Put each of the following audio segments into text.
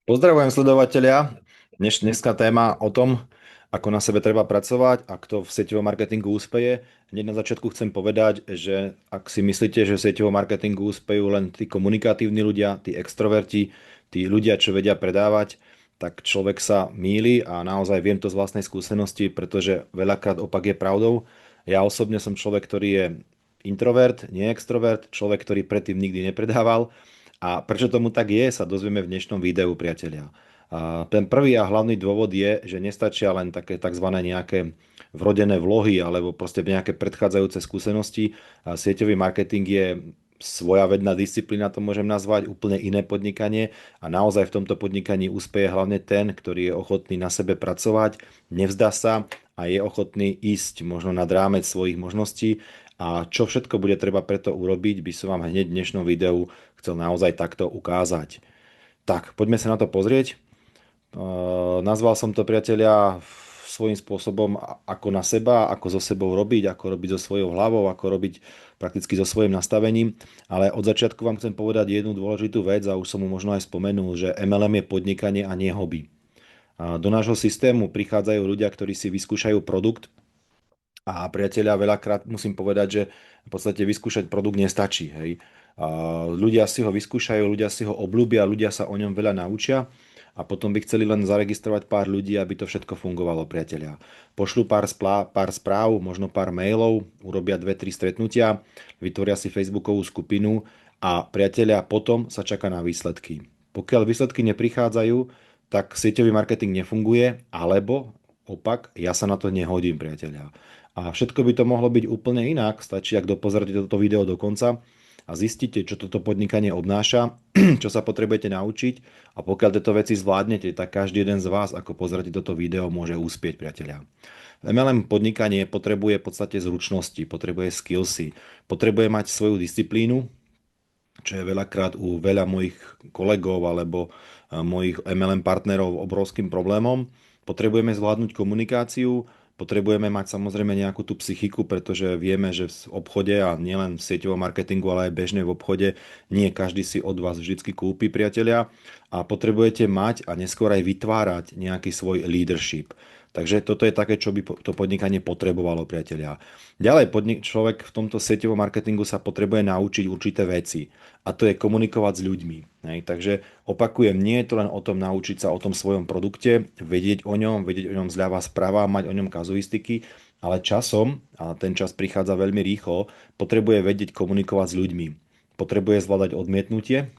Pozdravujem sledovateľia. Dneska téma o tom, ako na sebe treba pracovať a kto v sieťovom marketingu úspeje. Hneď na začiatku chcem povedať, že ak si myslíte, že v sieťovom marketingu úspejú len tí komunikatívni ľudia, tí extroverti, tí ľudia, čo vedia predávať, tak človek sa mýli a naozaj viem to z vlastnej skúsenosti, pretože veľakrát opak je pravdou. Ja osobne som človek, ktorý je introvert, nie extrovert, človek, ktorý predtým nikdy nepredával. A prečo tomu tak je, sa dozvieme v dnešnom videu, priatelia. A ten prvý a hlavný dôvod je, že nestačia len také tzv. Nejaké vrodené vlohy alebo proste nejaké predchádzajúce skúsenosti. A sieťový marketing je svoja vedná disciplína, to môžem nazvať, úplne iné podnikanie a naozaj v tomto podnikaní úspeje hlavne ten, ktorý je ochotný na sebe pracovať, nevzdá sa a je ochotný ísť možno nad rámec svojich možností. A čo všetko bude treba preto urobiť, by som vám hneď v dnešnom videu chcel naozaj takto ukázať. Tak, poďme sa na to pozrieť. Nazval som to, priatelia, svojím spôsobom ako na seba, ako so sebou robiť, ako robiť so svojou hlavou, ako robiť prakticky so svojím nastavením. Ale od začiatku vám chcem povedať jednu dôležitú vec a už som mu možno aj spomenul, že MLM je podnikanie a nie hobby. A do nášho systému prichádzajú ľudia, ktorí si vyskúšajú produkt a priatelia, veľakrát musím povedať, že v podstate vyskúšať produkt nestačí. Hej. A ľudia si ho vyskúšajú, ľudia si ho obľúbia, ľudia sa o ňom veľa naučia a potom by chceli len zaregistrovať pár ľudí, aby to všetko fungovalo, priatelia. Pošlú pár správ, možno pár mailov, urobia 2-3 stretnutia, vytvoria si facebookovú skupinu a priatelia, potom sa čaká na výsledky. Pokiaľ výsledky neprichádzajú, tak sieťový marketing nefunguje, alebo opak, ja sa na to nehodím, priatelia. A všetko by to mohlo byť úplne inak, stačí, ak dopozerate toto video do konca a zistíte, čo toto podnikanie obnáša, čo sa potrebujete naučiť a pokiaľ tieto veci zvládnete, tak každý jeden z vás, ako pozrite toto video, môže úspieť, priatelia. V MLM podnikanie potrebuje v podstate zručnosti, potrebuje skillsy, potrebuje mať svoju disciplínu, čo je veľakrát u veľa mojich kolegov alebo mojich MLM partnerov obrovským problémom. Potrebujeme zvládnuť komunikáciu, potrebujeme mať samozrejme nejakú tú psychiku, pretože vieme, že v obchode a nielen v sieťovom marketingu, ale aj bežne v obchode, nie každý si od vás vždy kúpi, priatelia. A potrebujete mať a neskôr aj vytvárať nejaký svoj leadership. Takže toto je také, čo by to podnikanie potrebovalo, priatelia. Ďalej, človek v tomto sieťovom marketingu sa potrebuje naučiť určité veci. A to je komunikovať s ľuďmi. Hej. Takže opakujem, nie je to len o tom naučiť sa o tom svojom produkte, vedieť o ňom zľava správa, mať o ňom kazuistiky, ale časom, a ten čas prichádza veľmi rýchlo, potrebuje vedieť komunikovať s ľuďmi. Potrebuje zvládať odmietnutie,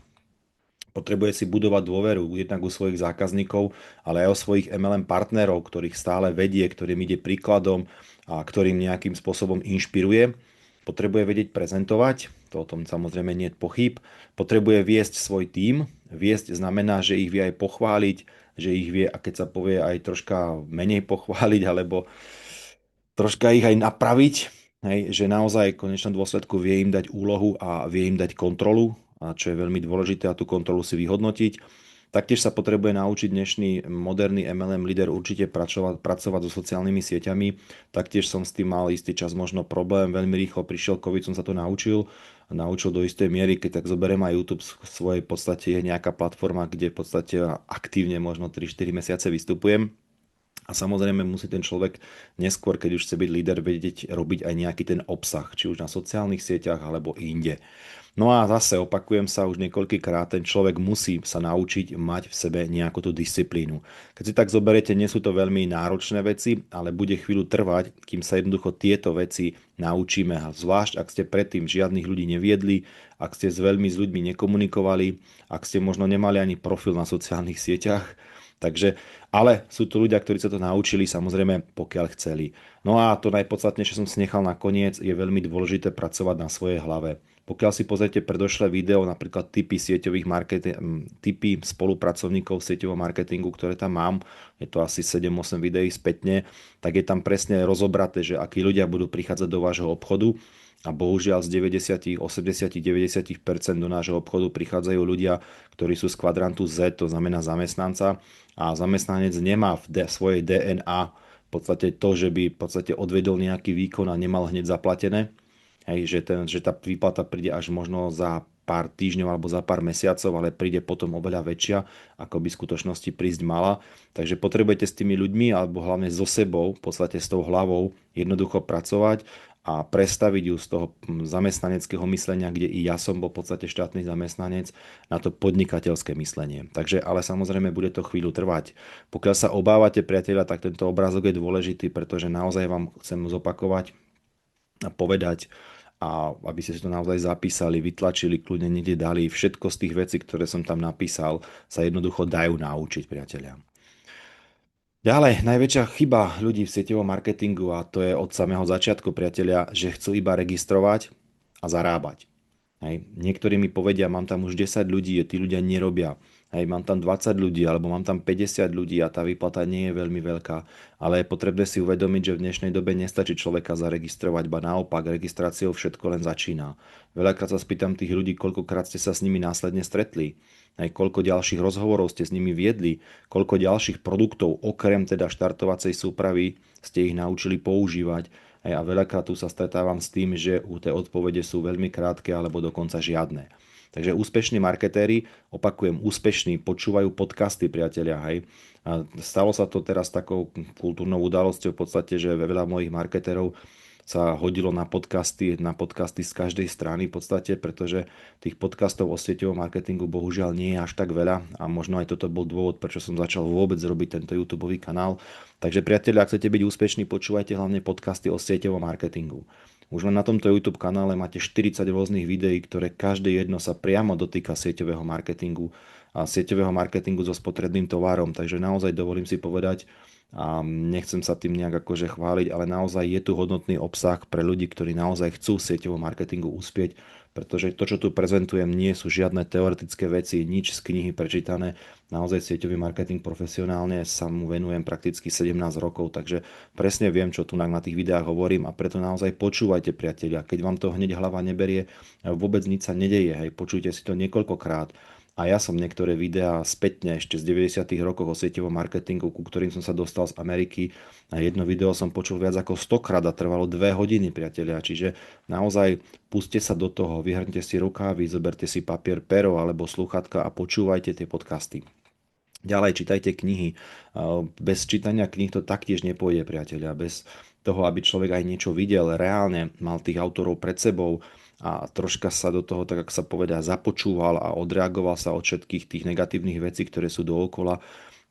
potrebuje si budovať dôveru jednak u svojich zákazníkov, ale aj o svojich MLM partnerov, ktorých stále vedie, ktorým ide príkladom a ktorým nejakým spôsobom inšpiruje. Potrebuje vedieť prezentovať, to o tom samozrejme nie je pochyb. Potrebuje viesť svoj tím. Viesť znamená, že ich vie aj pochváliť, že ich vie, a keď sa povie, aj troška menej pochváliť, alebo troška ich aj napraviť, hej, že naozaj v konečnom dôsledku vie im dať úlohu a vie im dať kontrolu, a čo je veľmi dôležité, a tú kontrolu si vyhodnotiť. Taktiež sa potrebuje naučiť dnešný moderný MLM líder určite pracovať so sociálnymi sieťami. Taktiež som s tým mal istý čas možno problém, veľmi rýchlo prišiel COVID, som sa to naučil. Naučil do istej miery, keď tak zoberiem aj YouTube v svojej podstate je nejaká platforma, kde v podstate aktívne možno 3-4 mesiace vystupujem. A samozrejme musí ten človek neskôr, keď už chce byť líder, vedieť robiť aj nejaký ten obsah, či už na sociálnych sieťach alebo inde. No a zase opakujem sa už niekoľkýkrát, ten človek musí sa naučiť mať v sebe nejakú tú disciplínu. Keď si tak zoberiete, nie sú to veľmi náročné veci, ale bude chvíľu trvať, kým sa jednoducho tieto veci naučíme. A zvlášť, ak ste predtým žiadnych ľudí neviedli, ak ste s ľuďmi nekomunikovali, ak ste možno nemali ani profil na sociálnych sieťach, takže, ale sú to ľudia, ktorí sa to naučili, samozrejme, pokiaľ chceli. No a to najpodstatnejšie som si nechal nakoniec, je veľmi dôležité pracovať na svojej hlave. Pokiaľ si pozriete predošlé video, napríklad typy spolupracovníkov v sieťovom marketingu, ktoré tam mám, je to asi 7-8 videí spätne, tak je tam presne rozobraté, že akí ľudia budú prichádzať do vášho obchodu. A bohužiaľ z 90, 80, 90% do nášho obchodu prichádzajú ľudia, ktorí sú z kvadrantu Z, to znamená zamestnanca. A zamestnanec nemá v svojej DNA v podstate to, že by v podstate odvedol nejaký výkon a nemal hneď zaplatené. Hej, že tá výplata príde až možno za pár týždňov alebo za pár mesiacov, ale príde potom oveľa väčšia, ako by v skutočnosti prísť mala. Takže potrebujete s tými ľuďmi alebo hlavne so sebou, v podstate s tou hlavou jednoducho pracovať a prestaviť ju z toho zamestnaneckého myslenia, kde i ja som bol v podstate štátny zamestnanec, na to podnikateľské myslenie. Takže, ale samozrejme bude to chvíľu trvať. Pokiaľ sa obávate, priateľa, tak tento obrázok je dôležitý, pretože naozaj vám chcem zopakovať a povedať, a aby ste si to naozaj zapísali, vytlačili, kľudne niekde dali. Všetko z tých vecí, ktoré som tam napísal, sa jednoducho dajú naučiť, priatelia. Ďalej, najväčšia chyba ľudí v sieťovom marketingu, a to je od samého začiatku, priatelia, že chcú iba registrovať a zarábať. Hej. Niektorí mi povedia, mám tam už 10 ľudí, tí ľudia nerobia. Hej, mám tam 20 ľudí, alebo mám tam 50 ľudí a tá výplata nie je veľmi veľká. Ale je potrebné si uvedomiť, že v dnešnej dobe nestačí človeka zaregistrovať, ba naopak, registráciou všetko len začína. Veľakrát sa spýtam tých ľudí, koľkokrát ste sa s nimi následne stretli. Hej, koľko ďalších rozhovorov ste s nimi viedli, koľko ďalších produktov, okrem teda štartovacej súpravy, ste ich naučili používať. Hej, a veľakrát tu sa stretávam s tým, že tie odpovede sú veľmi krátke alebo dokonca žiadne. Takže úspešní marketéri, opakujem, úspešní, počúvajú podcasty, priatelia, hej. A stalo sa to teraz takou kultúrnou udalosťou v podstate, že veľa mojich marketérov sa hodilo na podcasty z každej strany v podstate, pretože tých podcastov o sieťovom marketingu bohužiaľ nie je až tak veľa a možno aj toto bol dôvod, prečo som začal vôbec robiť tento YouTube kanál. Takže priatelia, ak chcete byť úspešní, počúvajte hlavne podcasty o sieťovom marketingu. Už len na tomto YouTube kanále máte 40 rôznych videí, ktoré každé jedno sa priamo dotýka sieťového marketingu a sieťového marketingu so spotrebným tovarom. Takže naozaj dovolím si povedať, a nechcem sa tým nejak akože chváliť, ale naozaj je tu hodnotný obsah pre ľudí, ktorí naozaj chcú v sieťovom marketingu uspieť, pretože to, čo tu prezentujem, nie sú žiadne teoretické veci, nič z knihy prečítané. Naozaj sieťový marketing profesionálne sa mu venujem prakticky 17 rokov, takže presne viem, čo tu na tých videách hovorím a preto naozaj počúvajte, priatelia. Keď vám to hneď hlava neberie, vôbec nič sa nedeje, hej, počujte si to niekoľkokrát. A ja som niektoré videá spätne ešte z 90. rokov o sieťovom marketingu, ku ktorým som sa dostal z Ameriky. A jedno video som počul viac ako 100 krát a trvalo 2 hodiny, priatelia. Čiže naozaj puste sa do toho, vyhrňte si rukávy, zoberte si papier, pero alebo slúchatka a počúvajte tie podcasty. Ďalej čítajte knihy. Bez čítania kníh to taktiež nepôjde, priatelia. Bez toho, aby človek aj niečo videl, reálne mal tých autorov pred sebou, a troška sa do toho, tak ako sa povedá, započúval a odreagoval sa od všetkých tých negatívnych vecí, ktoré sú dookola,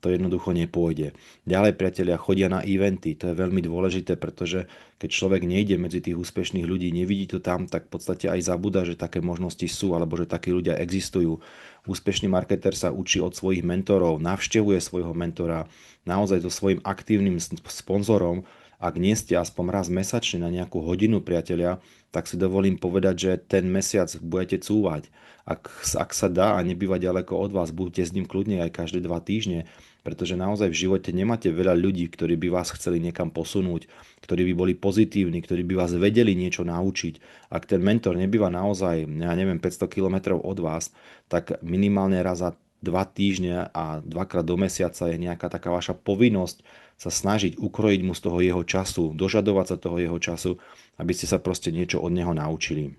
to jednoducho nepôjde. Ďalej, priatelia, chodia na eventy, to je veľmi dôležité, pretože keď človek nejde medzi tých úspešných ľudí, nevidí to tam, tak v podstate aj zabúda, že také možnosti sú, alebo že takí ľudia existujú. Úspešný marketer sa učí od svojich mentorov, navštevuje svojho mentora, naozaj so svojím aktívnym sponzorom. Ak nie ste aspoň raz mesačne na nejakú hodinu, priatelia, tak si dovolím povedať, že ten mesiac budete cúvať. Ak sa dá a nebýva ďaleko od vás, buďte s ním kľudne aj každé 2 týždne, pretože naozaj v živote nemáte veľa ľudí, ktorí by vás chceli niekam posunúť, ktorí by boli pozitívni, ktorí by vás vedeli niečo naučiť. Ak ten mentor nebýva naozaj, ja neviem, 500 kilometrov od vás, tak minimálne raz za 2 týždne a 2-krát do mesiaca je nejaká taká vaša povinnosť sa snažiť ukrojiť mu z toho jeho času, dožadovať sa toho jeho času, aby ste sa proste niečo od neho naučili.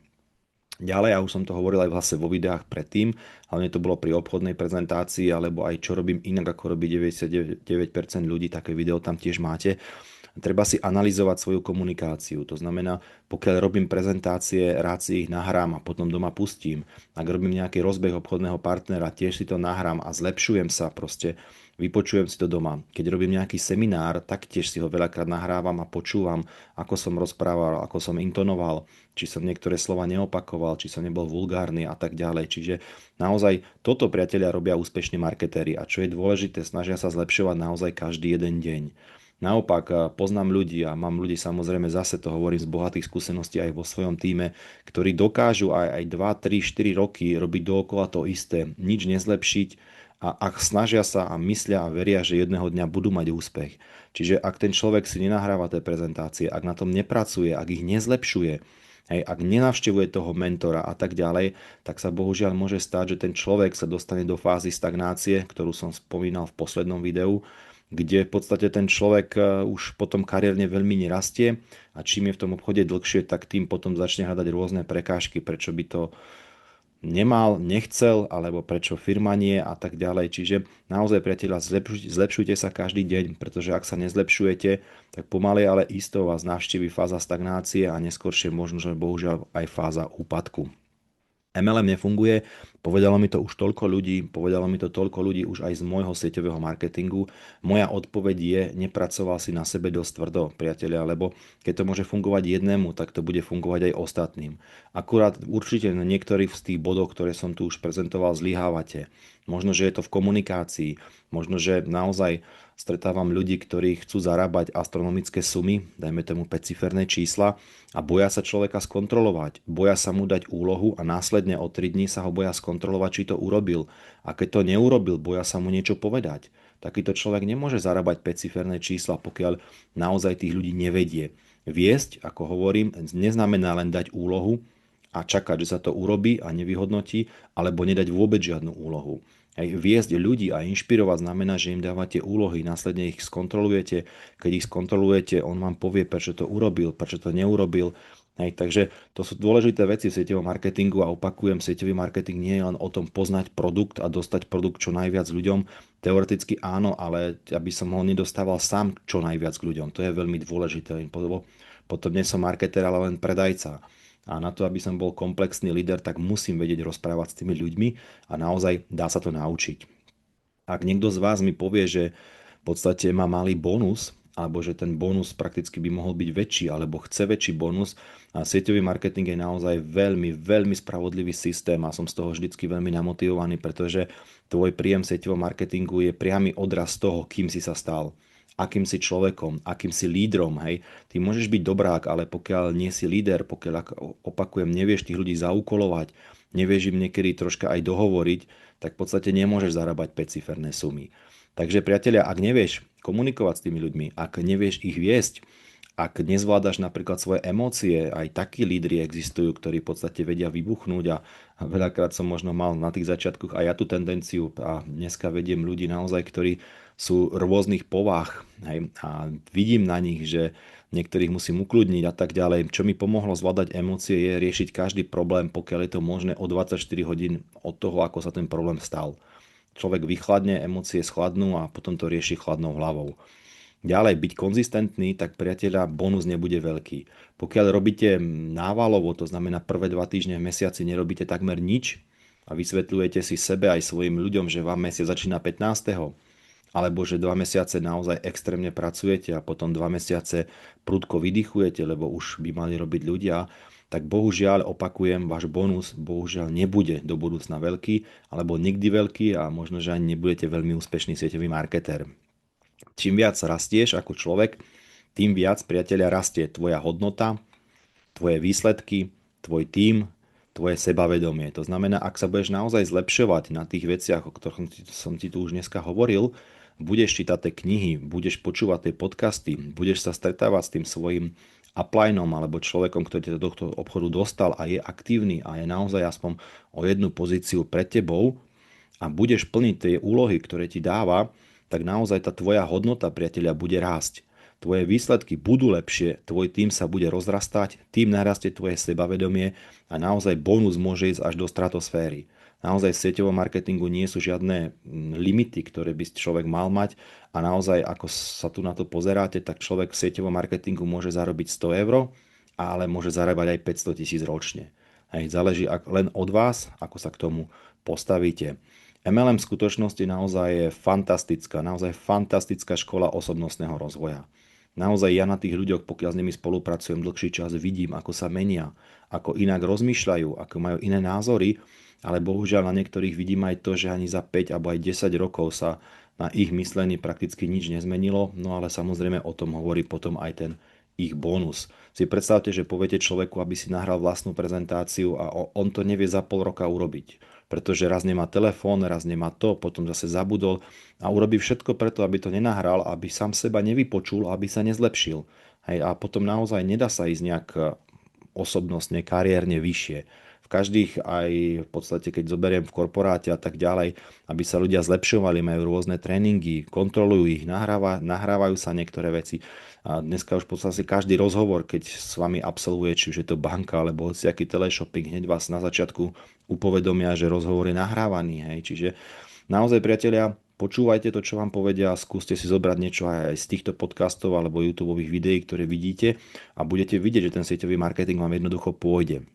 Ďalej, ja už som to hovoril aj vlastne vo videách predtým, hlavne to bolo pri obchodnej prezentácii, alebo aj čo robím inak, ako robí 99% ľudí, také video tam tiež máte. Treba si analyzovať svoju komunikáciu. To znamená, pokiaľ robím prezentácie, rád si ich nahrám a potom doma pustím. Ak robím nejaký rozbeh obchodného partnera, tiež si to nahrám a zlepšujem sa proste. Vypočujem si to doma. Keď robím nejaký seminár, taktiež si ho veľakrát nahrávam a počúvam, ako som rozprával, ako som intonoval, či som niektoré slova neopakoval, či som nebol vulgárny a tak ďalej. Čiže naozaj toto, priatelia, robia úspešní marketéri a čo je dôležité, snažia sa zlepšovať naozaj každý jeden deň. Naopak poznám ľudí a mám ľudí, samozrejme zase to hovorím z bohatých skúseností aj vo svojom tíme, ktorí dokážu aj 2, 3, 4 roky robiť dookola to isté, nič nezlepšiť a ak snažia sa a myslia a veria, že jedného dňa budú mať úspech. Čiže ak ten človek si nenahráva tie prezentácie, ak na tom nepracuje, ak ich nezlepšuje, hej, ak nenavštevuje toho mentora a tak ďalej, tak sa bohužiaľ môže stať, že ten človek sa dostane do fázy stagnácie, ktorú som spomínal v poslednom videu, kde v podstate ten človek už potom kariérne veľmi nerastie a čím je v tom obchode dlhšie, tak tým potom začne hľadať rôzne prekážky, prečo by to nemal, nechcel, alebo prečo firma nie a tak ďalej. Čiže naozaj, priatelia, zlepšujte sa každý deň, pretože ak sa nezlepšujete, tak pomaly, ale isto vás navštívi fáza stagnácie a neskôršie možno, že bohužiaľ aj fáza úpadku. MLM nefunguje, povedalo mi to už toľko ľudí, povedalo mi to toľko ľudí už aj z môjho sieťového marketingu. Moja odpoveď je, nepracoval si na sebe dosť tvrdo, priatelia, lebo keď to môže fungovať jednému, tak to bude fungovať aj ostatným. Akurát určite na niektorých z tých bodov, ktoré som tu už prezentoval, zlyhávate. Možno, že je to v komunikácii, možno, že naozaj stretávam ľudí, ktorí chcú zarábať astronomické sumy, dajme tomu 5-ciferné čísla, a boja sa človeka skontrolovať, boja sa mu dať úlohu a následne o 3 dní sa ho boja skontrolovať, či to urobil. A keď to neurobil, boja sa mu niečo povedať. Takýto človek nemôže zarábať 5-ciferné čísla, pokiaľ naozaj tých ľudí nevedie. Viesť, ako hovorím, neznamená len dať úlohu a čakať, že sa to urobí a nevyhodnotí, alebo nedať vôbec žiadnu úlohu. Aj viesť ľudí a inšpirovať znamená, že im dávate úlohy, následne ich skontrolujete. Keď ich skontrolujete, on vám povie, prečo to urobil, prečo to neurobil. Hej, takže to sú dôležité veci v sieťovom marketingu a opakujem, sieťový marketing nie je len o tom poznať produkt a dostať produkt čo najviac ľuďom. Teoreticky áno, ale aby som ho nedostával sám čo najviac k ľuďom. To je veľmi dôležité. Potom nie som marketer, ale len predajca. A na to, aby som bol komplexný líder, tak musím vedieť rozprávať s tými ľuďmi a naozaj dá sa to naučiť. Ak niekto z vás mi povie, že v podstate má malý bonus, alebo že ten bonus prakticky by mohol byť väčší, alebo chce väčší bonus, a sieťový marketing je naozaj veľmi, veľmi spravodlivý systém a som z toho vždycky veľmi namotivovaný, pretože tvoj príjem sieťového marketingu je priamy odraz toho, kým si sa stal, akým si človekom, akým si lídrom, hej. Ty môžeš byť dobrák, ale pokiaľ nie si líder, pokiaľ, opakujem, nevieš tých ľudí zaúkolovať, nevieš im niekedy troška aj dohovoriť, tak v podstate nemôžeš zarábať 5-ciferné sumy. Takže priatelia, ak nevieš komunikovať s tými ľuďmi, ak nevieš ich viesť, ak nezvládaš napríklad svoje emócie, aj takí lídri existujú, ktorí v podstate vedia vybuchnúť a veľakrát som možno mal na tých začiatkoch aj ja tú tendenciu a dneska vediem ľudí naozaj, ktorí sú rôznych povách, hej, a vidím na nich, že niektorých musím ukludniť a tak ďalej. Čo mi pomohlo zvládať emócie je riešiť každý problém, pokiaľ je to možné o 24 hodín od toho, ako sa ten problém stal. Človek vychladne, emócie schladnú a potom to rieši chladnou hlavou. Ďalej, byť konzistentný, tak priateľa, bonus nebude veľký. Pokiaľ robíte návalovo, to znamená prvé 2 týždne v mesiaci nerobíte takmer nič a vysvetľujete si sebe aj svojim ľuďom, že vám mesiac začína 15. alebo že 2 mesiace naozaj extrémne pracujete a potom 2 mesiace prudko vydychujete, lebo už by mali robiť ľudia, tak bohužiaľ, opakujem, váš bonus bohužiaľ nebude do budúcna veľký, alebo nikdy veľký a možno, že ani nebudete veľmi úspešný sieťový marketér. Čím viac rastieš ako človek, tým viac, priateľia, rastie tvoja hodnota, tvoje výsledky, tvoj tím, tvoje sebavedomie. To znamená, ak sa budeš naozaj zlepšovať na tých veciach, o ktorých som ti tu už dneska hovoril, budeš čítať tie knihy, budeš počúvať tie podcasty, budeš sa stretávať s tým svojim uplineom alebo človekom, ktorý ťa do tohto obchodu dostal a je aktívny a je naozaj aspoň o jednu pozíciu pred tebou a budeš plniť tie úlohy, ktoré ti dáva, tak naozaj tá tvoja hodnota, priateľia, bude rásť. Tvoje výsledky budú lepšie, tvoj tím sa bude rozrastať, tým narastie tvoje sebavedomie a naozaj bonus môže ísť až do stratosféry. Naozaj v sieťovom marketingu nie sú žiadne limity, ktoré by človek mal mať a naozaj, ako sa tu na to pozeráte, tak človek v sieťovom marketingu môže zarobiť 100 eur, ale môže zarábať aj 500 000 ročne. Hej, záleží len od vás, ako sa k tomu postavíte. MLM v skutočnosti naozaj je naozaj fantastická škola osobnostného rozvoja. Naozaj ja na tých ľuďoch, pokiaľ s nimi spolupracujem dlhší čas, vidím, ako sa menia, ako inak rozmýšľajú, ako majú iné názory, ale bohužiaľ na niektorých vidím aj to, že ani za 5 alebo aj 10 rokov sa na ich myslení prakticky nič nezmenilo, no ale samozrejme o tom hovorí potom aj ten ich bonus. Si predstavte, že poviete človeku, aby si nahral vlastnú prezentáciu a on to nevie za pol roka urobiť, pretože raz nemá telefón, raz nemá to, potom zase zabudol a urobí všetko preto, aby to nenahral, aby sám seba nevypočul, aby sa nezlepšil. Hej, a potom naozaj nedá sa ísť nejak osobnostne, kariérne vyššie. V každých aj v podstate, keď zoberiem v korporáte a tak ďalej, aby sa ľudia zlepšovali, majú rôzne tréningy, kontrolujú ich, nahrávajú sa niektoré veci. A dneska už v podstate každý rozhovor, keď s vami absolvuje, či už je to banka alebo hociaký teleshopping, hneď vás na začiatku upovedomia, že rozhovor je nahrávaný. Hej. Čiže naozaj, priatelia, počúvajte to, čo vám povedia a skúste si zobrať niečo aj z týchto podcastov alebo YouTube videí, ktoré vidíte a budete vidieť, že ten sieťový marketing vám jednoducho pôjde.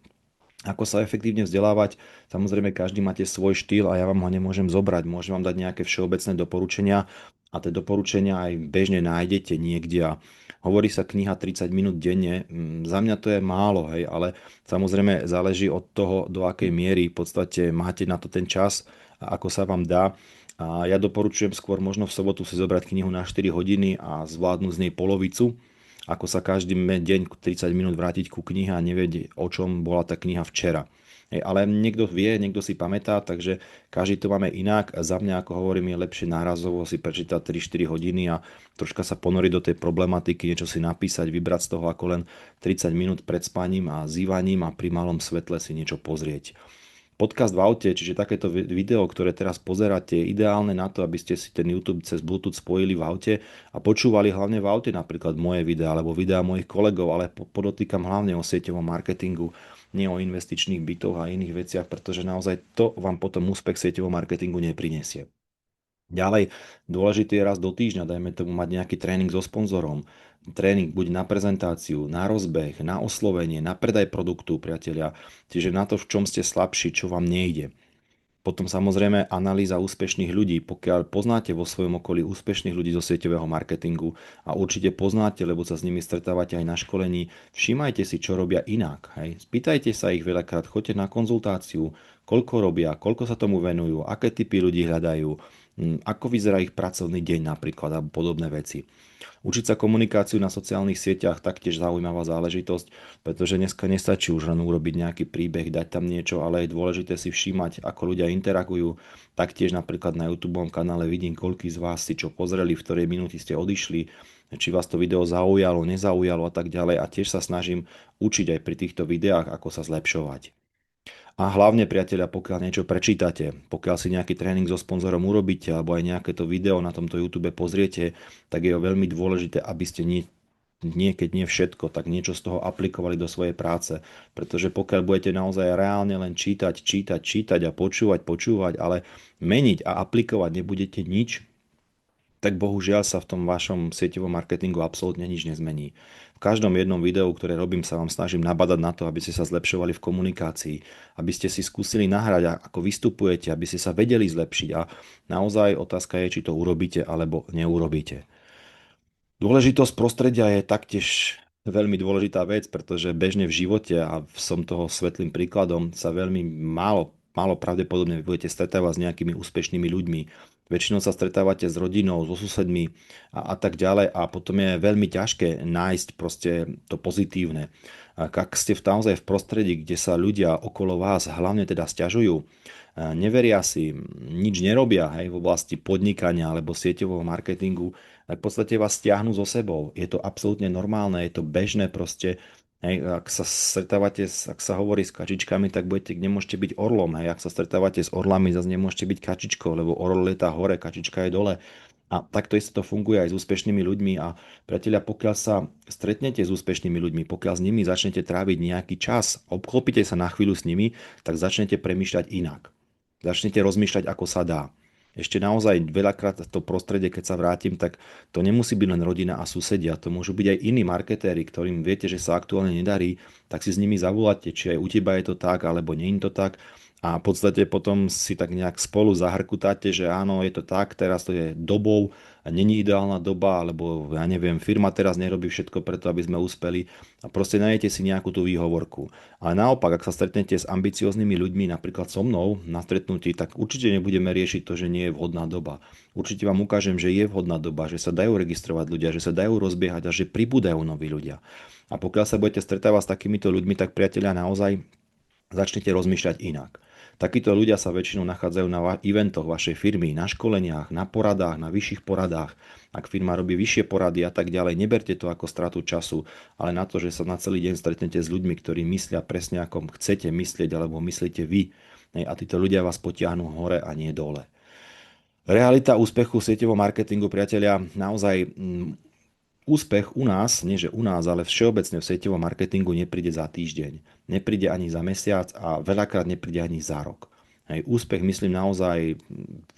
Ako sa efektívne vzdelávať, samozrejme každý máte svoj štýl a ja vám ho nemôžem zobrať. Môžem vám dať nejaké všeobecné doporučenia a tie doporučenia aj bežne nájdete niekde a hovorí sa kniha 30 minút denne. Za mňa to je málo, hej, ale samozrejme záleží od toho, do akej miery v podstate máte na to ten čas a ako sa vám dá. A ja doporučujem skôr možno v sobotu si zobrať knihu na 4 hodiny a zvládnuť z nej polovicu, ako sa každý deň 30 minút vrátiť ku knihe a nevedieť, o čom bola tá kniha včera. Ale niekto vie, niekto si pamätá, takže každý to máme inak. Za mňa, ako hovorím, je lepšie nárazovo si prečítať 3-4 hodiny a troška sa ponoriť do tej problematiky, niečo si napísať, vybrať z toho ako len 30 minút pred spaním a zývaním a pri malom svetle si niečo pozrieť. Podcast v aute, čiže takéto video, ktoré teraz pozeráte, je ideálne na to, aby ste si ten YouTube cez Bluetooth spojili v aute a počúvali hlavne v aute napríklad moje videá alebo videá mojich kolegov, ale podotýkam hlavne o sieťovom marketingu, nie o investičných bytoch a iných veciach, pretože naozaj to vám potom úspech sieťového marketingu neprinesie. Ďalej, dôležitý je raz do týždňa, dajme tomu mať nejaký tréning so sponzorom. Tréning buď na prezentáciu, na rozbeh, na oslovenie, na predaj produktu, priatelia. Čiže na to, v čom ste slabší, čo vám nejde. Potom samozrejme analýza úspešných ľudí. Pokiaľ poznáte vo svojom okolí úspešných ľudí zo sieťového marketingu a určite poznáte, lebo sa s nimi stretávate aj na školení, všímajte si, čo robia inak. Hej. Spýtajte sa ich veľakrát, choďte na konzultáciu, koľko robia, koľko sa tomu venujú, aké typy ľudí hľadajú, ako vyzerá ich pracovný deň napríklad a podobné veci. Učiť sa komunikáciu na sociálnych sieťach taktiež zaujímavá záležitosť, pretože dneska nestačí už len urobiť nejaký príbeh, dať tam niečo, ale je dôležité si všímať, ako ľudia interagujú. Taktiež napríklad na YouTube kanále vidím, koľký z vás si čo pozreli, v ktorej minúti ste odišli, či vás to video zaujalo, nezaujalo a tak ďalej. A tiež sa snažím učiť aj pri týchto videách, ako sa zlepšovať. A hlavne, priatelia, pokiaľ niečo prečítate, pokiaľ si nejaký tréning so sponzorom urobíte alebo aj nejaké to video na tomto YouTube pozriete, tak je veľmi dôležité, aby ste keď nie všetko, tak niečo z toho aplikovali do svojej práce. Pretože pokiaľ budete naozaj reálne len čítať a počúvať, ale meniť a aplikovať nebudete nič, tak bohužiaľ sa v tom vašom sieťovom marketingu absolútne nič nezmení. V každom jednom videu, ktoré robím, sa vám snažím nabadať na to, aby ste sa zlepšovali v komunikácii, aby ste si skúsili nahrať, ako vystupujete, aby ste sa vedeli zlepšiť a naozaj otázka je, či to urobíte alebo neurobíte. Dôležitosť prostredia je taktiež veľmi dôležitá vec, pretože bežne v živote, a som toho svetlým príkladom, sa veľmi málo pravdepodobne budete stretávať s nejakými úspešnými ľuďmi. Väčšinou sa stretávate s rodinou, so susedmi a tak ďalej a potom je veľmi ťažké nájsť proste to pozitívne. Ak ste naozaj v prostredí, kde sa ľudia okolo vás hlavne teda sťažujú, neveria si, nič nerobia hej, v oblasti podnikania alebo sieťového marketingu, tak v podstate vás stiahnu so sebou. Je to absolútne normálne, je to bežné proste. Hej, ak sa stretávate, ak sa hovorí s kačičkami, tak nemôžete byť orlom. Hej, ak sa stretávate s orlami, zase nemôžete byť kačičkou, lebo orol letá hore, kačička je dole. A takto isto to funguje aj s úspešnými ľuďmi a priatelia, pokiaľ sa stretnete s úspešnými ľuďmi, pokiaľ s nimi začnete tráviť nejaký čas, obklopíte sa na chvíľu s nimi, tak začnete premýšľať inak. Začnete rozmýšľať, ako sa dá. Ešte naozaj veľakrát to prostredie, keď sa vrátim, tak to nemusí byť len rodina a susedia. To môžu byť aj iní marketéri, ktorým viete, že sa aktuálne nedarí, tak si s nimi zavoláte, či aj u teba je to tak, alebo nie je to tak. A v podstate potom si tak nejak spolu zahrkutáte, že áno, je to tak, teraz to je dobou, a není ideálna doba, alebo ja neviem, firma teraz nerobí všetko preto, aby sme uspeli a proste nájdete si nejakú tú výhovorku. Ale naopak, ak sa stretnete s ambicióznymi ľuďmi, napríklad so mnou na stretnutí, tak určite nebudeme riešiť to, že nie je vhodná doba. Určite vám ukážem, že je vhodná doba, že sa dajú registrovať ľudia, že sa dajú rozbiehať a že pribúdajú noví ľudia. A pokiaľ sa budete stretávať s takýmito ľuďmi, tak priatelia naozaj začnete rozmýšľať inak. Takíto ľudia sa väčšinou nachádzajú na eventoch vašej firmy, na školeniach, na poradách, na vyšších poradách. Ak firma robí vyššie porady a tak ďalej, neberte to ako stratu času, ale na to, že sa na celý deň stretnete s ľuďmi, ktorí myslia presne ako chcete myslieť alebo myslíte vy. A títo ľudia vás potiahnú hore a nie dole. Realita úspechu v sieťovom marketingu, priatelia, naozaj úspech u nás, nie že u nás, ale všeobecne v sieťovom marketingu nepríde za týždeň, nepríde ani za mesiac a veľakrát nepríde ani za rok. Hej, úspech myslím naozaj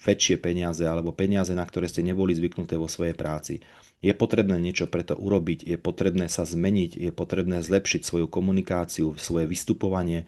väčšie peniaze alebo peniaze, na ktoré ste neboli zvyknuté vo svojej práci. Je potrebné niečo preto urobiť, je potrebné sa zmeniť, je potrebné zlepšiť svoju komunikáciu, svoje vystupovanie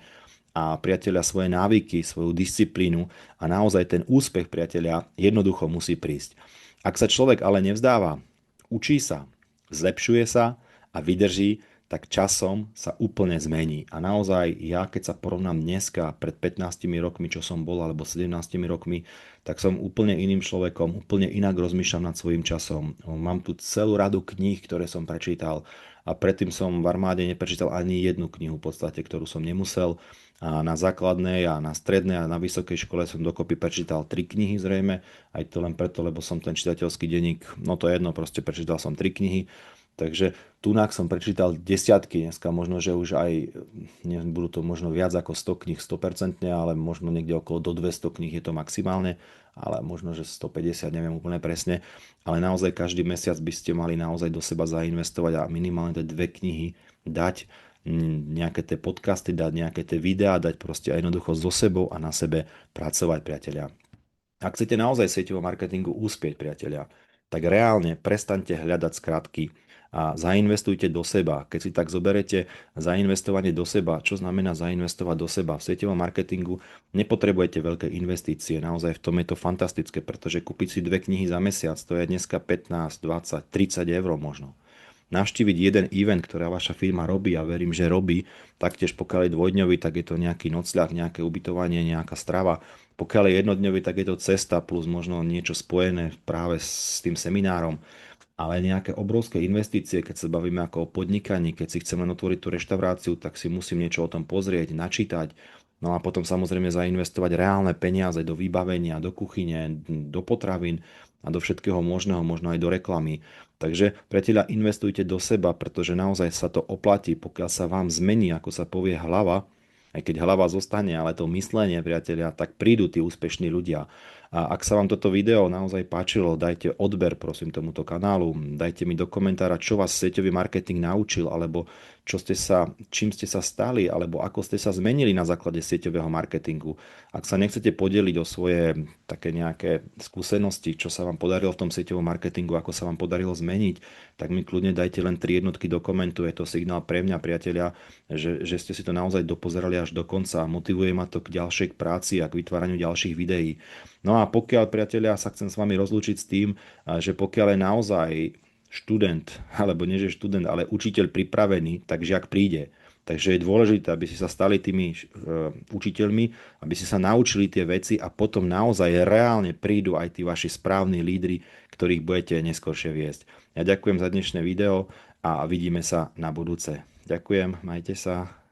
a priatelia svoje návyky, svoju disciplínu a naozaj ten úspech, priatelia, jednoducho musí prísť. Ak sa človek ale nevzdáva, učí sa, zlepšuje sa a vydrží, tak časom sa úplne zmení. A naozaj ja, keď sa porovnám dneska pred 15 rokmi, čo som bol, alebo 17 rokmi, tak som úplne iným človekom, úplne inak rozmýšľam nad svojím časom. Mám tu celú radu kníh, ktoré som prečítal a predtým som v armáde neprečítal ani jednu knihu v podstate, ktorú som nemusel. A na základnej a na strednej a na vysokej škole som dokopy prečítal 3 knihy zrejme, aj to len preto, lebo som ten čitateľský denník, no to je jedno, proste prečítal som 3 knihy. Takže tunak som prečítal desiatky, dneska možno, že už aj, nebudú to možno viac ako 100 kníh 100%, ale možno niekde okolo do 200 kníh je to maximálne, ale možno, že 150, neviem úplne presne. Ale naozaj každý mesiac by ste mali naozaj do seba zainvestovať a minimálne tie 2 knihy dať, nejaké tie podcasty dať, nejaké tie videá dať proste aj jednoducho so sebou a na sebe pracovať, priatelia. Ak chcete naozaj sieťovo marketingu úspieť, priatelia, tak reálne prestaňte hľadať skratky a zainvestujte do seba. Keď si tak zoberete zainvestovanie do seba, čo znamená zainvestovať do seba? V sieťovom marketingu nepotrebujete veľké investície, naozaj v tom je to fantastické, pretože kúpiť si 2 knihy za mesiac, to je dneska 15, 20, 30 eur možno. Navštíviť jeden event, ktorá vaša firma robí a verím, že robí, taktiež pokiaľ je dvojdňový, tak je to nejaký nocľah, nejaké ubytovanie, nejaká strava. Pokiaľ je jednodňový, tak je to cesta plus možno niečo spojené práve s tým seminárom. Ale nejaké obrovské investície, keď sa bavíme ako o podnikaní, keď si chcem len otvoriť tú reštauráciu, tak si musím niečo o tom pozrieť, načítať. No a potom samozrejme zainvestovať reálne peniaze do vybavenia, do kuchyne, do potravín a do všetkého možného, možno aj do reklamy. Takže priatelia, investujte do seba, pretože naozaj sa to oplatí, pokiaľ sa vám zmení, ako sa povie hlava, aj keď hlava zostane, ale to myslenie, priatelia, tak prídu tí úspešní ľudia. A ak sa vám toto video naozaj páčilo, dajte odber, prosím, tomuto kanálu, dajte mi do komentára, čo vás sieťový marketing naučil, alebo čím ste sa stali, alebo ako ste sa zmenili na základe sieťového marketingu. Ak sa nechcete podeliť o svoje také nejaké skúsenosti, čo sa vám podarilo v tom sieťovom marketingu, ako sa vám podarilo zmeniť, tak mi kľudne dajte len 3 jednotky do komentu. Je to signál pre mňa, priatelia, že ste si to naozaj dopozerali až do konca. Motivuje ma to k ďalšej práci a k vytváraniu ďalších videí. No a pokiaľ, priatelia, sa chcem s vami rozlúčiť s tým, že pokiaľ je naozaj študent, alebo nie že študent, ale učiteľ pripravený, tak žiak príde. Takže je dôležité, aby si sa stali tými učiteľmi, aby si sa naučili tie veci a potom naozaj reálne prídu aj tí vaši správni lídri, ktorých budete neskôršie viesť. Ja ďakujem za dnešné video a vidíme sa na budúce. Ďakujem, majte sa.